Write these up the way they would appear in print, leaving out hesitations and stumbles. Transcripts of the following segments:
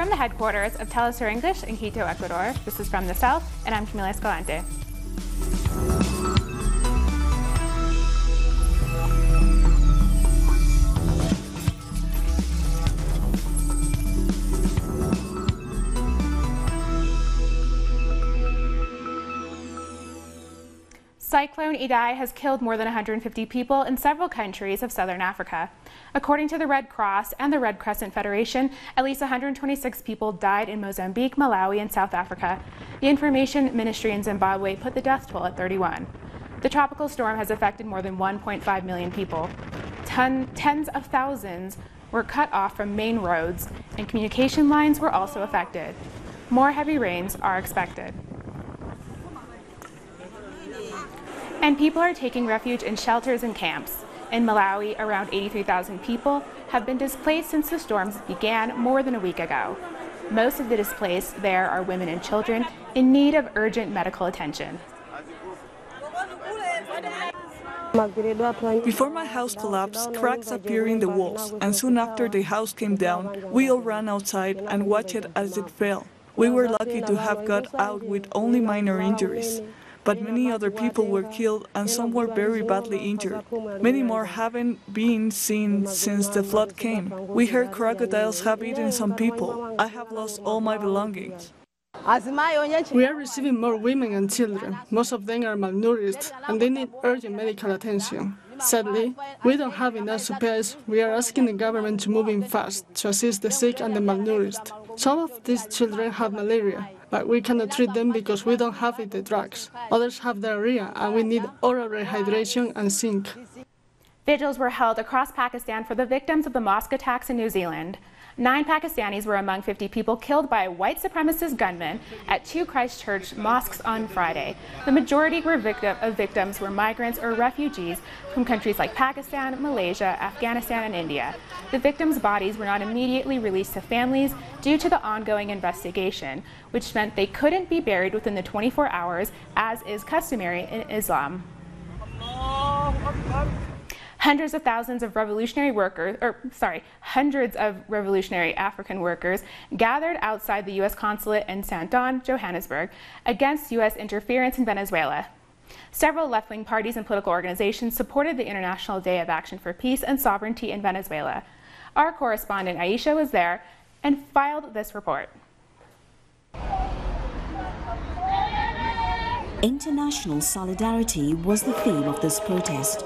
From the headquarters of Telesur English in Quito, Ecuador, this is From the South, and I'm Camila Escalante. Cyclone Idai has killed more than 150 people in several countries of southern Africa. According to the Red Cross and the Red Crescent Federation, at least 126 people died in Mozambique, Malawi, and South Africa. The Information Ministry in Zimbabwe put the death toll at 31. The tropical storm has affected more than 1.5 million people. Tens of thousands were cut off from main roads, and communication lines were also affected. More heavy rains are expected. And people are taking refuge in shelters and camps. In Malawi, around 83,000 people have been displaced since the storms began more than a week ago. Most of the displaced there are women and children in need of urgent medical attention. Before my house collapsed, cracks appeared in the walls, and soon after the house came down, we all ran outside and watched it as it fell. We were lucky to have got out with only minor injuries. But many other people were killed and some were very badly injured. Many more haven't been seen since the flood came. We heard crocodiles have eaten some people. I have lost all my belongings. We are receiving more women and children. Most of them are malnourished and they need urgent medical attention. Sadly, we don't have enough supplies. We are asking the government to move in fast to assist the sick and the malnourished. Some of these children have malaria, but we cannot treat them because we don't have the drugs. Others have diarrhea and we need oral rehydration and zinc. Vigils were held across Pakistan for the victims of the mosque attacks in New Zealand. 9 Pakistanis were among 50 people killed by a white supremacist gunman at 2 Christchurch mosques on Friday. The majority of victims were migrants or refugees from countries like Pakistan, Malaysia, Afghanistan, and India. The victims' bodies were not immediately released to families due to the ongoing investigation, which meant they couldn't be buried within the 24 hours, as is customary in Islam. Hundreds of revolutionary African workers gathered outside the U.S. consulate in Santon, Johannesburg, against U.S. interference in Venezuela. Several left-wing parties and political organizations supported the International Day of Action for Peace and Sovereignty in Venezuela. Our correspondent Aisha was there and filed this report. International solidarity was the theme of this protest.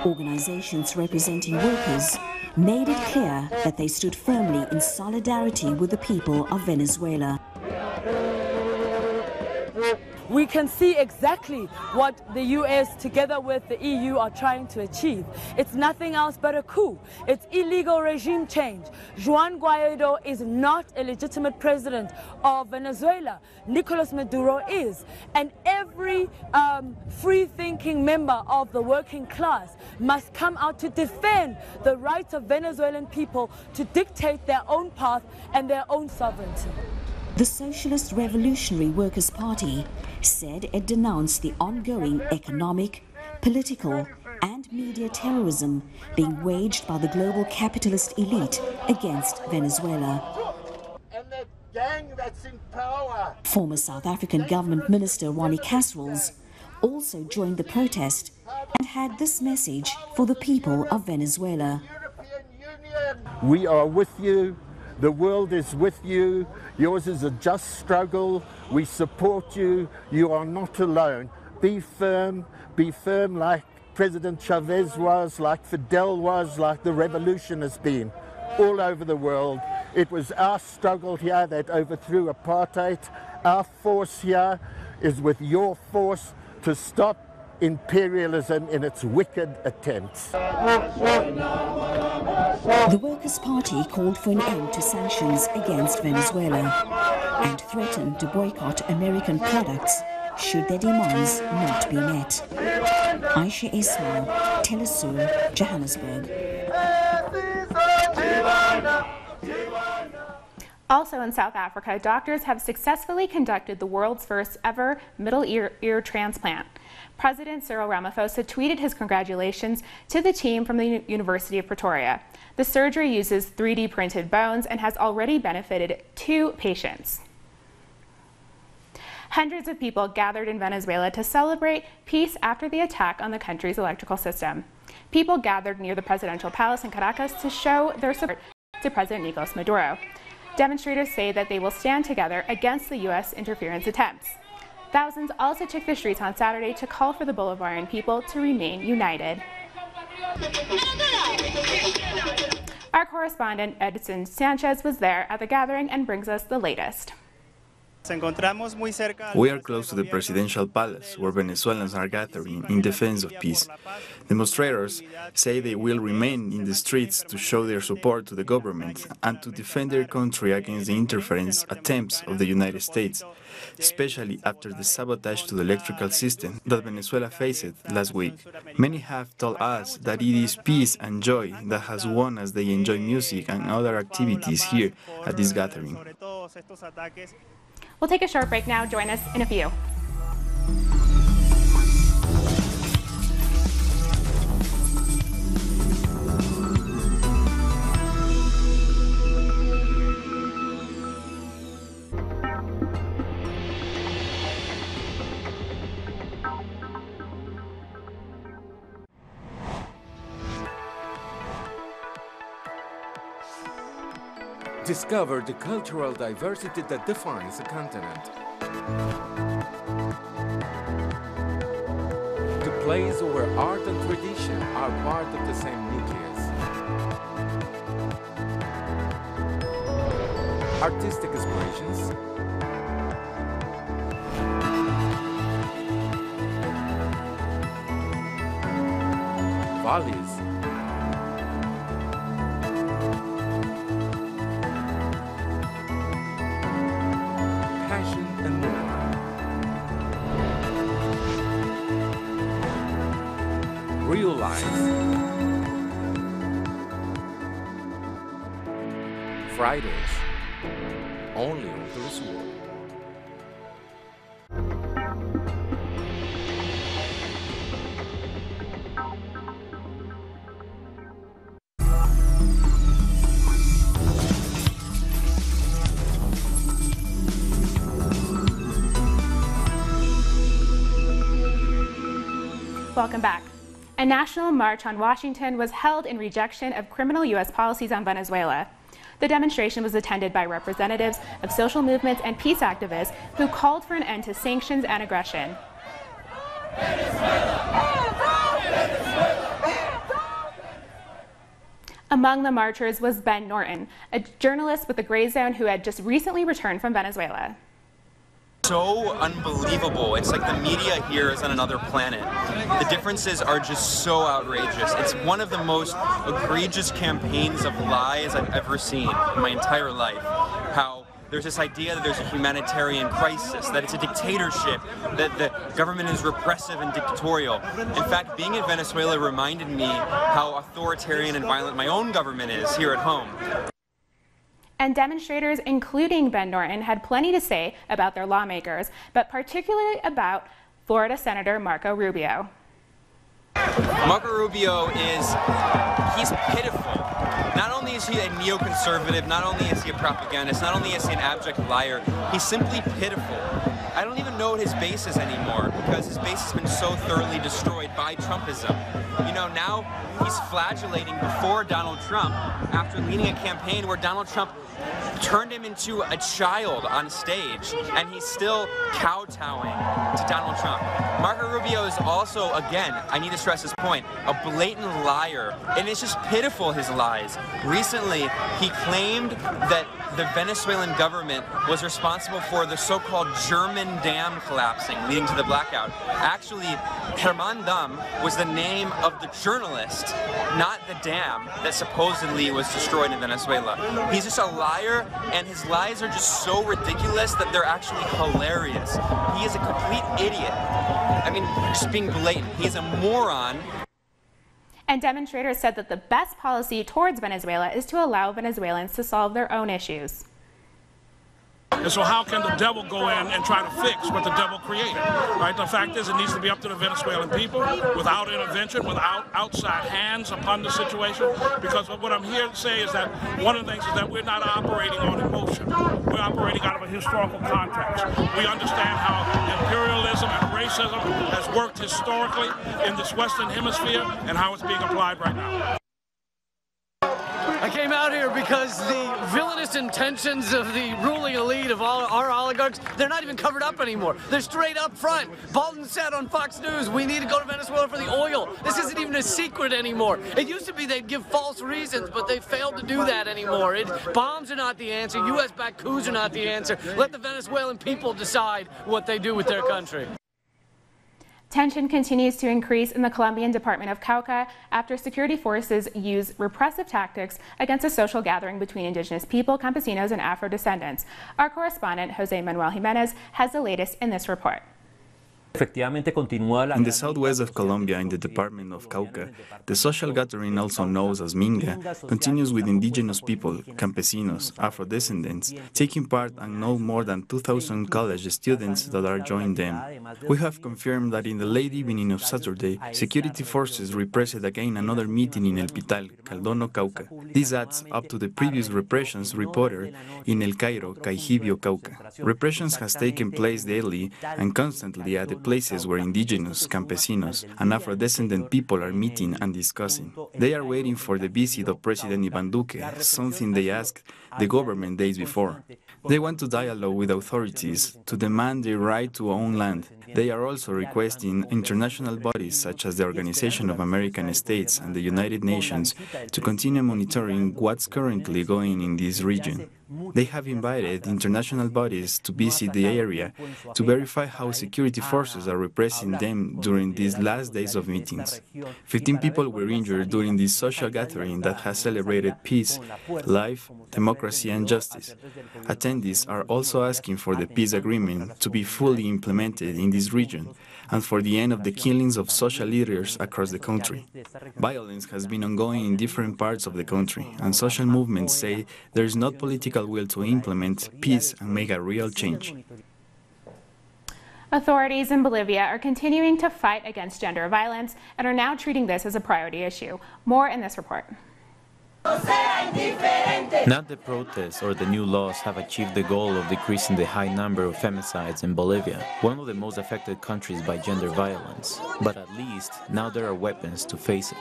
Organizations representing workers made it clear that they stood firmly in solidarity with the people of Venezuela. We can see exactly what the US together with the EU are trying to achieve. It's nothing else but a coup. It's illegal regime change. Juan Guaido is not a legitimate president of Venezuela. Nicolas Maduro is. And every free-thinking member of the working class must come out to defend the rights of Venezuelan people to dictate their own path and their own sovereignty. The Socialist Revolutionary Workers' Party said it denounced the ongoing economic, political and media terrorism being waged by the global capitalist elite against Venezuela. And that gang that's in power. Former South African government minister Ronnie Kasrils also joined the protest and had this message for the people of Venezuela. We are with you. The world is with you. Yours is a just struggle. We support you. You are not alone. Be firm like President Chavez was, like Fidel was, like the revolution has been all over the world. It was our struggle here that overthrew apartheid. Our force here is with your force to stop imperialism in its wicked attempts. The Workers' Party called for an end to sanctions against Venezuela and threatened to boycott American products should their demands not be met. Aisha Ismail, Telesur, Johannesburg. Also in South Africa, doctors have successfully conducted the world's first ever middle ear transplant. President Cyril Ramaphosa tweeted his congratulations to the team from the University of Pretoria. The surgery uses 3D printed bones and has already benefited 2 patients. Hundreds of people gathered in Venezuela to celebrate peace after the attack on the country's electrical system. People gathered near the presidential palace in Caracas to show their support to President Nicolas Maduro. Demonstrators say that they will stand together against the U.S. interference attempts. Thousands also took the streets on Saturday to call for the Bolivarian people to remain united. Our correspondent Edson Sanchez was there at the gathering and brings us the latest. We are close to the presidential palace, where Venezuelans are gathering in defense of peace. Demonstrators say they will remain in the streets to show their support to the government and to defend their country against the interference attempts of the United States, especially after the sabotage to the electrical system that Venezuela faced last week. Many have told us that it is peace and joy that has won as they enjoy music and other activities here at this gathering. We'll take a short break now. Join us in a few. Discover the cultural diversity that defines a continent. The place where art and tradition are part of the same nucleus. Artistic aspirations, values, and more. Real life. Fridays, only on Turismo. Welcome back. A national march on Washington was held in rejection of criminal U.S. policies on Venezuela. The demonstration was attended by representatives of social movements and peace activists who called for an end to sanctions and aggression. Among the marchers was Ben Norton, a journalist with the Gray Zone who had just recently returned from Venezuela. So unbelievable. It's like the media here is on another planet. The differences are just so outrageous. It's one of the most egregious campaigns of lies I've ever seen in my entire life. How there's this idea that there's a humanitarian crisis, that it's a dictatorship, that the government is repressive and dictatorial. In fact, being in Venezuela reminded me how authoritarian and violent my own government is here at home. And demonstrators, including Ben Norton, had plenty to say about their lawmakers, but particularly about Florida Senator Marco Rubio. Marco Rubio he's pitiful. Not only is he a neoconservative, not only is he a propagandist, not only is he an abject liar, he's simply pitiful. I don't even know what his base is anymore because his base has been so thoroughly destroyed by Trumpism. You know, now he's flagellating before Donald Trump after leading a campaign where Donald Trump turned him into a child on stage, and he's still kowtowing to Donald Trump. Marco Rubio is also, again, I need to stress this point, a blatant liar, and it's just pitiful, his lies. Recently, he claimed that the Venezuelan government was responsible for the so-called German dam collapsing, leading to the blackout. Actually, Herman Dam was the name of the journalist, not the dam that supposedly was destroyed in Venezuela. He's just a liar, and his lies are just so ridiculous that they're actually hilarious. He is a complete idiot. I mean, just being blatant. He's a moron. And demonstrators said that the best policy towards Venezuela is to allow Venezuelans to solve their own issues. And so how can the devil go in and try to fix what the devil created, right? The fact is it needs to be up to the Venezuelan people without intervention, without outside hands upon the situation, because what I'm here to say is that one of the things is that we're not operating on emotion. We're operating out of a historical context. We understand how imperialism and racism has worked historically in this Western Hemisphere and how it's being applied right now. I came out here because the villainous intentions of the ruling elite of all our oligarchs, they're not even covered up anymore. They're straight up front. Bolton said on Fox News, we need to go to Venezuela for the oil. This isn't even a secret anymore. It used to be they'd give false reasons, but they failed to do that anymore. Bombs are not the answer. U.S.-backed coups are not the answer. Let the Venezuelan people decide what they do with their country. Tension continues to increase in the Colombian Department of Cauca after security forces use repressive tactics against a social gathering between indigenous people, campesinos, and Afro-descendants. Our correspondent, Jose Manuel Jimenez, has the latest in this report. In the southwest of Colombia, in the department of Cauca, the social gathering, also known as Minga, continues with indigenous people, campesinos, Afro-descendants, taking part and no more than 2,000 college students that are joining them. We have confirmed that in the late evening of Saturday, security forces repressed again another meeting in El Pital, Caldono, Cauca. This adds up to the previous repressions reported in El Cairo, Caijibio, Cauca. Repressions has taken place daily and constantly at the places where indigenous, campesinos, and Afro-descendant people are meeting and discussing. They are waiting for the visit of President Iván Duque, something they asked the government days before. They want to dialogue with authorities to demand their right to own land. They are also requesting international bodies such as the Organization of American States and the United Nations to continue monitoring what's currently going in this region. They have invited international bodies to visit the area to verify how security forces are repressing them during these last days of meetings. 15 people were injured during this social gathering that has celebrated peace, life, democracy, and justice. Attendees are also asking for the peace agreement to be fully implemented in this region and for the end of the killings of social leaders across the country. Violence has been ongoing in different parts of the country, and social movements say there is not political will to implement peace and make a real change. Authorities in Bolivia are continuing to fight against gender violence and are now treating this as a priority issue. More in this report. Not the protests or the new laws have achieved the goal of decreasing the high number of femicides in Bolivia, one of the most affected countries by gender violence. But at least now there are weapons to face it.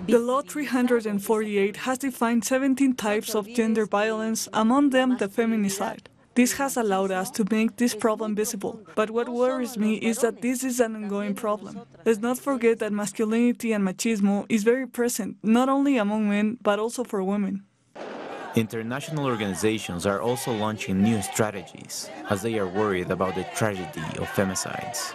The Law 348 has defined 17 types of gender violence, among them the feminicide. This has allowed us to make this problem visible, but what worries me is that this is an ongoing problem. Let's not forget that masculinity and machismo is very present, not only among men, but also for women. International organizations are also launching new strategies, as they are worried about the tragedy of femicides.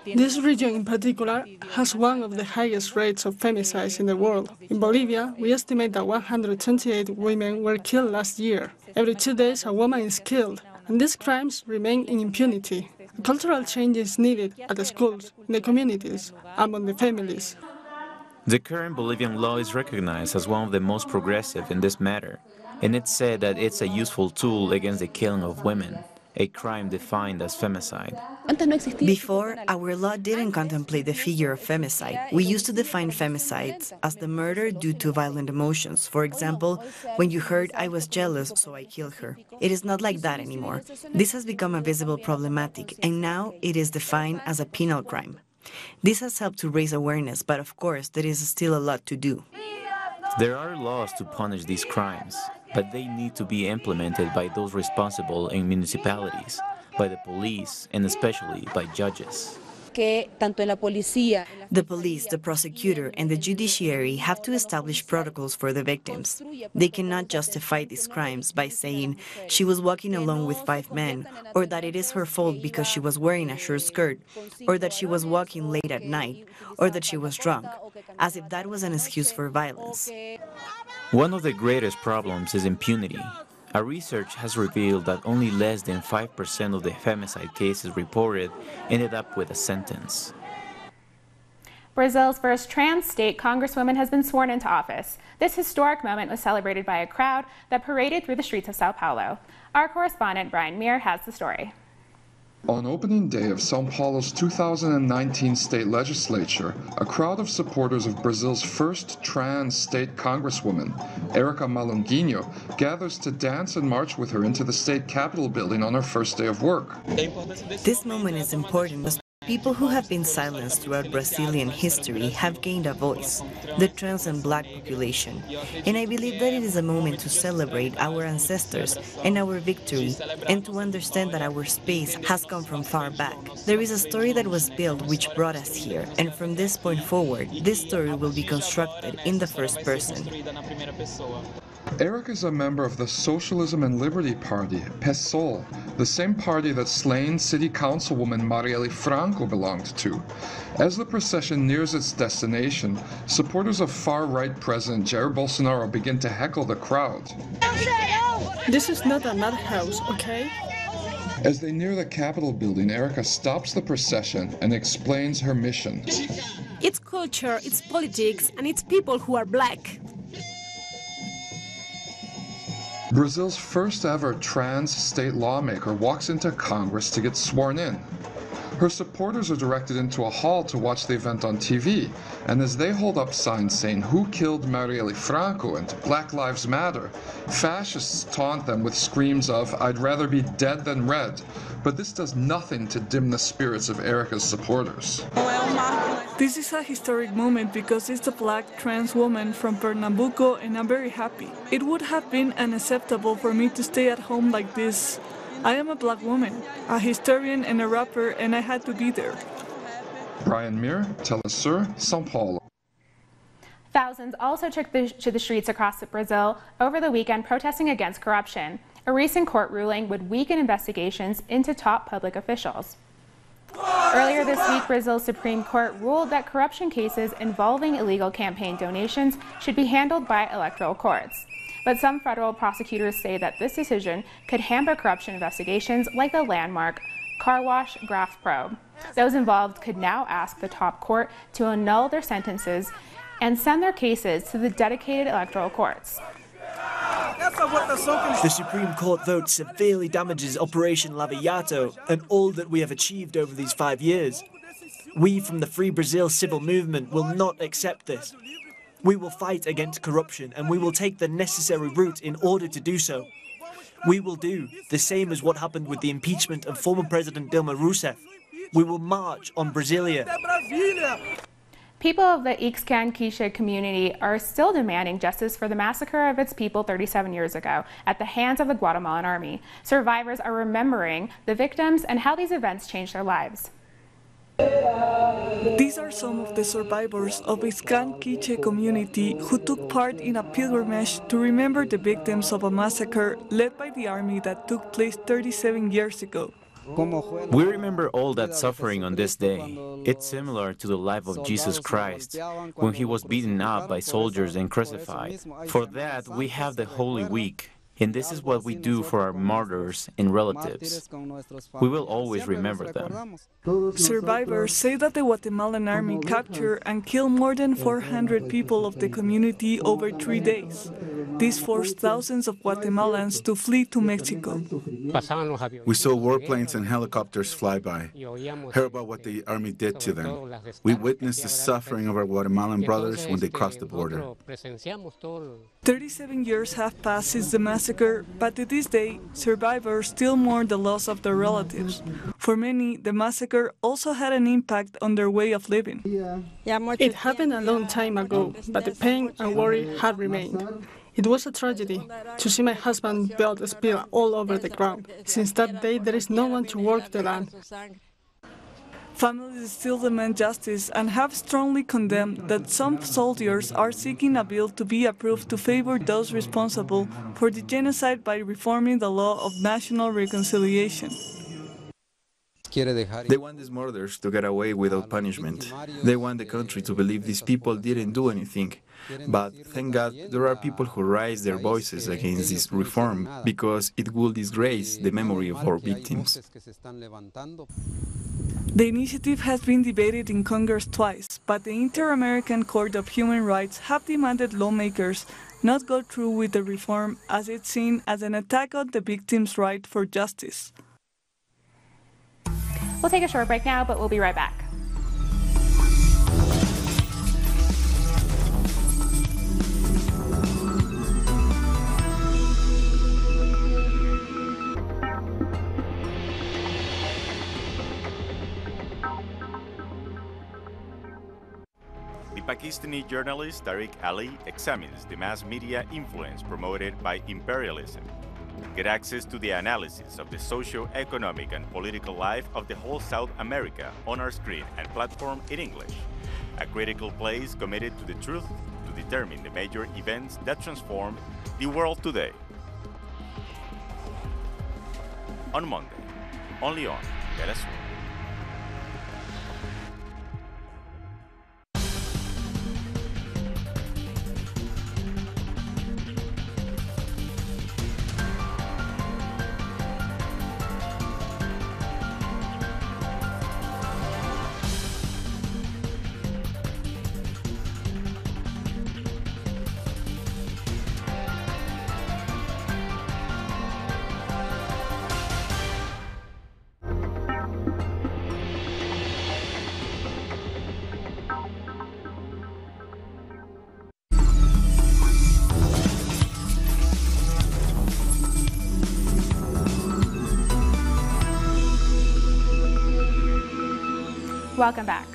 This region in particular has one of the highest rates of femicides in the world. In Bolivia, we estimate that 128 women were killed last year. Every 2 days, a woman is killed, and these crimes remain in impunity. A cultural change is needed at the schools, in the communities, among the families. The current Bolivian law is recognized as one of the most progressive in this matter, and it's said that it's a useful tool against the killing of women, a crime defined as femicide. Before, our law didn't contemplate the figure of femicide. We used to define femicides as the murder due to violent emotions. For example, when you heard I was jealous, so I killed her. It is not like that anymore. This has become a visible problematic, and now it is defined as a penal crime. This has helped to raise awareness, but of course, there is still a lot to do. There are laws to punish these crimes, but they need to be implemented by those responsible in municipalities, by the police, and especially by judges. The police, the prosecutor, and the judiciary have to establish protocols for the victims. They cannot justify these crimes by saying she was walking alone with 5 men, or that it is her fault because she was wearing a short skirt, or that she was walking late at night, or that she was drunk, as if that was an excuse for violence. One of the greatest problems is impunity. Our research has revealed that only less than 5% of the femicide cases reported ended up with a sentence. Brazil's first trans state congresswoman has been sworn into office. This historic moment was celebrated by a crowd that paraded through the streets of Sao Paulo. Our correspondent Brian Muir has the story. On opening day of São Paulo's 2019 state legislature, a crowd of supporters of Brazil's first trans state congresswoman, Erica Malunguinho, gathers to dance and march with her into the state capitol building on her first day of work. This moment is important as people who have been silenced throughout Brazilian history have gained a voice, the trans and black population. And I believe that it is a moment to celebrate our ancestors and our victory, and to understand that our space has come from far back. There is a story that was built which brought us here, and from this point forward, this story will be constructed in the first person. Eric is a member of the Socialism and Liberty Party, PSOL, the same party that slain City Councilwoman Marielle Franco belonged to. As the procession nears its destination, supporters of far-right President Jair Bolsonaro begin to heckle the crowd. This is not a madhouse, okay? As they near the Capitol building, Erica stops the procession and explains her mission. It's culture, it's politics, and it's people who are black. Brazil's first ever trans state lawmaker walks into Congress to get sworn in. Her supporters are directed into a hall to watch the event on TV, and as they hold up signs saying "Who killed Marielle Franco?" and "Black Lives Matter," fascists taunt them with screams of "I'd rather be dead than red," but this does nothing to dim the spirits of Erica's supporters. This is a historic moment because it's a black trans woman from Pernambuco, and I'm very happy. It would have been unacceptable for me to stay at home like this. I am a black woman, a historian and a rapper, and I had to be there. Brian Muir, Telesur, São Paulo. Thousands also took to the streets across Brazil over the weekend protesting against corruption. A recent court ruling would weaken investigations into top public officials. Earlier this week, Brazil's Supreme Court ruled that corruption cases involving illegal campaign donations should be handled by electoral courts. But some federal prosecutors say that this decision could hamper corruption investigations like the landmark car wash graft probe. Those involved could now ask the top court to annul their sentences and send their cases to the dedicated electoral courts. The Supreme Court vote severely damages Operation Lava Jato and all that we have achieved over these 5 years. We from the Free Brazil civil movement will not accept this. We will fight against corruption, and we will take the necessary route in order to do so. We will do the same as what happened with the impeachment of former President Dilma Rousseff. We will march on Brasilia. People of the Ixcan Quiche community are still demanding justice for the massacre of its people 37 years ago at the hands of the Guatemalan army. Survivors are remembering the victims and how these events changed their lives. These are some of the survivors of Ixcan Quiche community who took part in a pilgrimage to remember the victims of a massacre led by the army that took place 37 years ago. We remember all that suffering on this day. It's similar to the life of Jesus Christ, when he was beaten up by soldiers and crucified. For that, we have the Holy Week. And this is what we do for our martyrs and relatives. We will always remember them. Survivors say that the Guatemalan army captured and killed more than 400 people of the community over 3 days. This forced thousands of Guatemalans to flee to Mexico. We saw warplanes and helicopters fly by, heard about what the army did to them. We witnessed the suffering of our Guatemalan brothers when they crossed the border. 37 years have passed since the massacre, but to this day, survivors still mourn the loss of their relatives. For many, the massacre also had an impact on their way of living. It happened a long time ago, but the pain and worry had remained. It was a tragedy to see my husband's blood spill all over the ground. Since that day, there is no one to work the land. Families still demand justice and have strongly condemned that some soldiers are seeking a bill to be approved to favor those responsible for the genocide by reforming the law of national reconciliation. They want these murders to get away without punishment. They want the country to believe these people didn't do anything. But thank God there are people who raise their voices against this reform because it will disgrace the memory of our victims. The initiative has been debated in Congress twice, but the Inter-American Court of Human Rights have demanded lawmakers not go through with the reform as it's seen as an attack on the victim's right for justice. We'll take a short break now, but we'll be right back. The Pakistani journalist Tariq Ali examines the mass media influence promoted by imperialism. Get access to the analysis of the socio-economic and political life of the whole South America on our screen and platform in English. A critical place committed to the truth to determine the major events that transformed the world today. On Monday, only on Venezuela. Welcome back.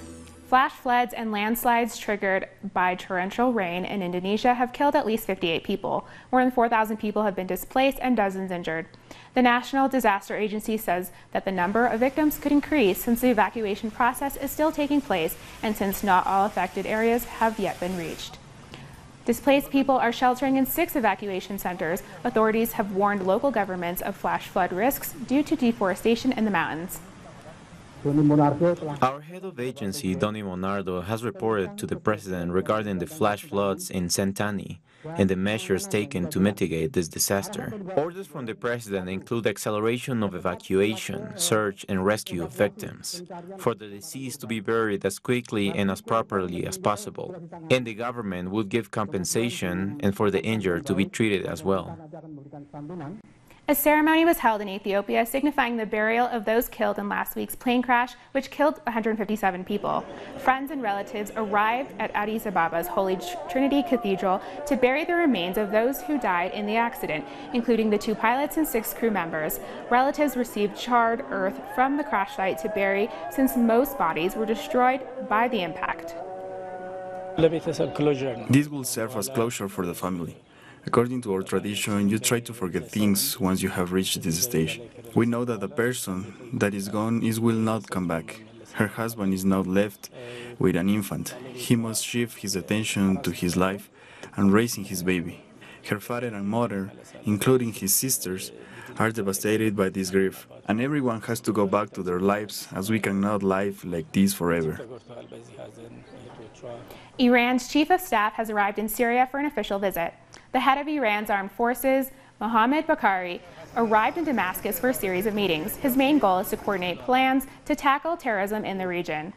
Flash floods and landslides triggered by torrential rain in Indonesia have killed at least 58 people. More than 4,000 people have been displaced and dozens injured. The National Disaster Agency says that the number of victims could increase since the evacuation process is still taking place and since not all affected areas have yet been reached. Displaced people are sheltering in 6 evacuation centers. Authorities have warned local governments of flash flood risks due to deforestation in the mountains. Our head of agency, Donny Monardo, has reported to the president regarding the flash floods in Sentani and the measures taken to mitigate this disaster. Orders from the president include acceleration of evacuation, search and rescue of victims, for the deceased to be buried as quickly and as properly as possible, and the government would give compensation and for the injured to be treated as well. A ceremony was held in Ethiopia signifying the burial of those killed in last week's plane crash, which killed 157 people. Friends and relatives arrived at Addis Ababa's Holy Trinity Cathedral to bury the remains of those who died in the accident, including the 2 pilots and 6 crew members. Relatives received charred earth from the crash site to bury since most bodies were destroyed by the impact. This will serve as closure for the family. According to our tradition, you try to forget things once you have reached this stage. We know that the person that is gone will not come back. Her husband is now left with an infant. He must shift his attention to his life and raising his baby. Her father and mother, including his sisters, are devastated by this grief, and everyone has to go back to their lives as we cannot live like this forever. Iran's chief of staff has arrived in Syria for an official visit. The head of Iran's armed forces, Mohammad Bakari, arrived in Damascus for a series of meetings. His main goal is to coordinate plans to tackle terrorism in the region.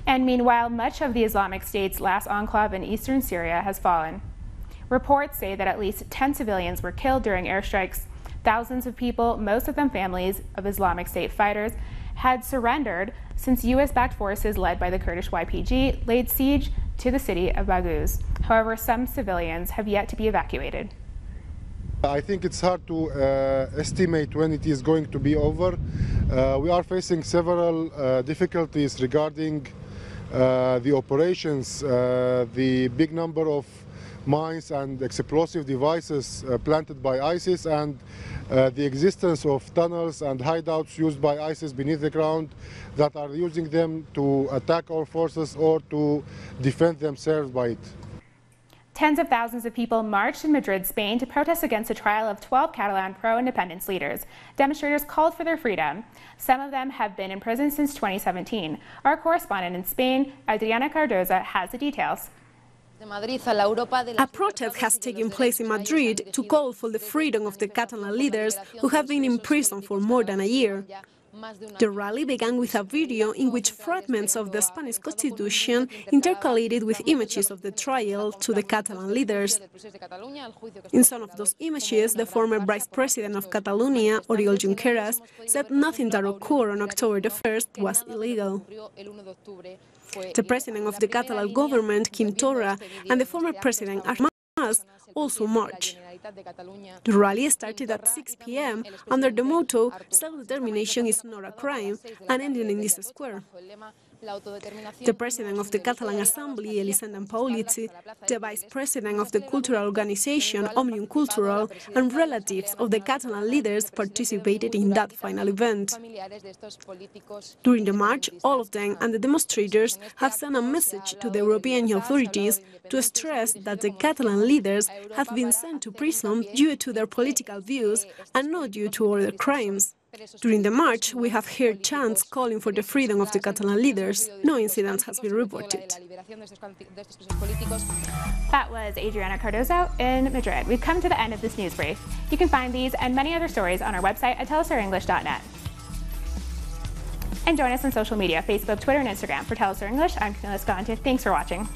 And meanwhile, much of the Islamic State's last enclave in eastern Syria has fallen. Reports say that at least 10 civilians were killed during airstrikes. Thousands of people, most of them families of Islamic State fighters, had surrendered since U.S.-backed forces led by the Kurdish YPG laid siege to the city of Baghouz. However, some civilians have yet to be evacuated. I think it's hard to estimate when it is going to be over. We are facing several difficulties regarding the operations, the big number of mines and explosive devices planted by ISIS, and the existence of tunnels and hideouts used by ISIS beneath the ground that are using them to attack our forces or to defend themselves by it. Tens of thousands of people marched in Madrid, Spain to protest against the trial of 12 Catalan pro-independence leaders. Demonstrators called for their freedom. Some of them have been in prison since 2017. Our correspondent in Spain, Adriana Cardoza, has the details. A protest has taken place in Madrid to call for the freedom of the Catalan leaders who have been in prison for more than a year. The rally began with a video in which fragments of the Spanish Constitution intercalated with images of the trial to the Catalan leaders. In some of those images, the former Vice President of Catalonia, Oriol Junqueras, said nothing that occurred on October the 1st was illegal. The president of the Catalan government, Quim Torra, and the former president, Mas, also marched. The rally started at 6 p.m. under the motto "Self-determination is not a crime" and ended in this square. The president of the Catalan Assembly, Elisenda Paulitzi, the vice president of the cultural organization Òmnium Cultural, and relatives of the Catalan leaders participated in that final event. During the march, all of them and the demonstrators have sent a message to the European authorities to stress that the Catalan leaders have been sent to prison due to their political views and not due to other crimes. During the march, we have heard chants calling for the freedom of the Catalan leaders. No incident has been reported. That was Adriana Cardozo in Madrid. We've come to the end of this news brief. You can find these and many other stories on our website at telesourenglish.net. And join us on social media, Facebook, Twitter, and Instagram. For Telesur English, I'm Camila Escalante. Thanks for watching.